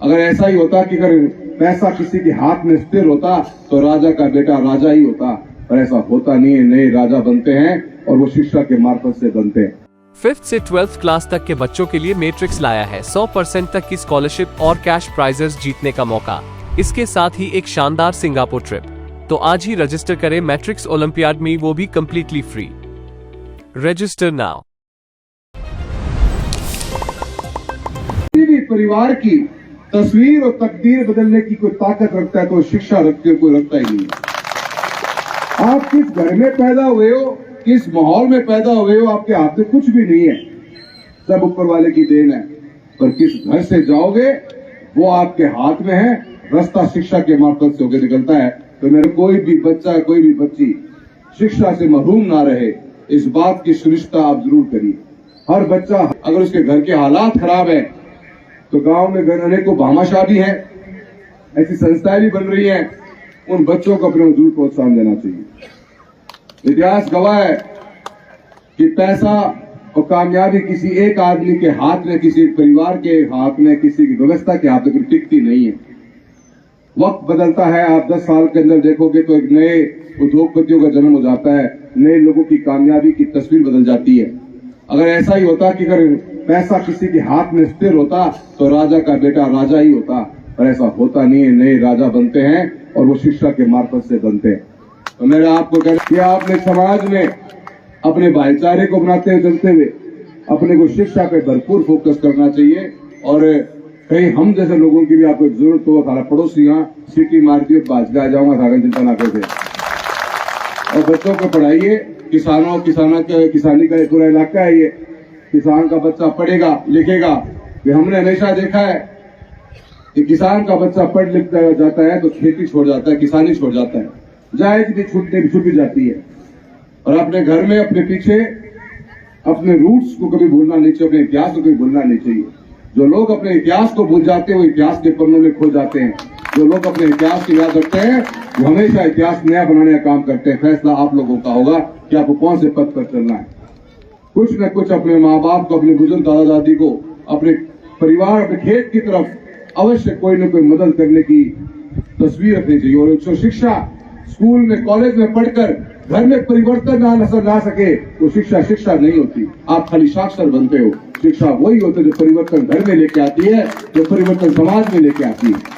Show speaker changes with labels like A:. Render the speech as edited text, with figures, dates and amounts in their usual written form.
A: अगर ऐसा ही होता कि अगर पैसा किसी के हाथ में स्थिर होता तो राजा का बेटा राजा ही होता, पर ऐसा होता नहीं है। नए राजा बनते हैं और वो शिक्षा के मार्फत से बनते हैं।
B: 5th से 12th क्लास तक के बच्चों के लिए मैट्रिक्स लाया है 100% तक की स्कॉलरशिप और कैश प्राइजेस जीतने का मौका, इसके साथ ही एक शानदार सिंगापुर ट्रिप। तो आज ही रजिस्टर करें मैट्रिक्स ओलंपियाड में, वो भी कंप्लीटली फ्री। Register now.
A: किसी भी परिवार की तस्वीर और तकदीर बदलने की कोई ताकत रखता है तो शिक्षा रखते कोई रखता ही नहीं है। आप किस घर में पैदा हुए हो, किस माहौल में पैदा हुए हो, आपके हाथ में कुछ भी नहीं है, सब ऊपर वाले की देन है। पर किस घर से जाओगे वो आपके हाथ में है। रास्ता शिक्षा के मार्फत से होकर निकलता है। तो मेरे कोई भी बच्चा, कोई भी बच्ची शिक्षा से महरूम ना रहे, इस बात की सुनिश्चित आप जरूर करिए। हर बच्चा, अगर उसके घर के हालात खराब है तो गांव में अनेकों भामाशाह भी है, ऐसी संस्थाएं भी बन रही हैं, उन बच्चों को अपने जरूर प्रोत्साहन देना चाहिए। इतिहास गवाह है कि पैसा और कामयाबी किसी एक आदमी के हाथ में, किसी परिवार के हाथ में, किसी की व्यवस्था के हाथ में टिकती नहीं है। वक्त बदलता है। आप 10 साल के अंदर देखोगे तो एक नए उद्योगपतियों का जन्म हो जाता है, नए लोगों की कामयाबी की तस्वीर बदल जाती है। अगर ऐसा ही होता कि अगर पैसा किसी के हाथ में स्थिर होता तो राजा का बेटा राजा ही होता, पर ऐसा होता नहीं है। नए राजा बनते हैं और वो शिक्षा के मार्फत से बनते हैं। तो मेरा आपको कहना कि आपने समाज में अपने भाईचारे को बनाते हुए, चलते हुए अपने को शिक्षा पे भरपूर फोकस करना चाहिए। और कहीं हम जैसे लोगों की भी आपको जरूरत हो, सारा पड़ोसी यहाँ सीटी मारती हो, बाज आ जाऊंगा, सारा चिंता ना करते। और बच्चों को पढ़ाइए। किसानी का पूरा इलाका है ये। किसान का बच्चा पढ़ेगा लिखेगा, कि हमने हमेशा देखा है कि किसान का बच्चा पढ़ लिख जाता है तो खेती छोड़ जाता है, किसानी छोड़ जाता है, जायज भी छूट भी जाती है। और अपने घर में, अपने पीछे, अपने रूट्स को कभी भूलना नहीं चाहिए, अपने इतिहास को कभी भूलना नहीं चाहिए। जो लोग अपने इतिहास को भूल जाते हैं वो इतिहास के पन्नों में खो जाते हैं। जो लोग अपने इतिहास की याद रखते हैं वो हमेशा इतिहास नया बनाने का काम करते हैं। फैसला आप लोगों का होगा कि आपको कौन से पथ पर चलना है। कुछ न कुछ अपने माँ बाप को, अपने बुजुर्ग दादा दादी को, अपने परिवार, अपने खेत की तरफ अवश्य कोई न कोई मदद करने की तस्वीर रखनी चाहिए। और जो शिक्षा स्कूल में, कॉलेज में पढ़कर घर में परिवर्तन नजर ला सके तो शिक्षा नहीं होती। आप खाली साक्षर बनते हो। शिक्षा वही होती है जो परिवर्तन घर में लेके आती है, जो परिवर्तन समाज में लेके आती है।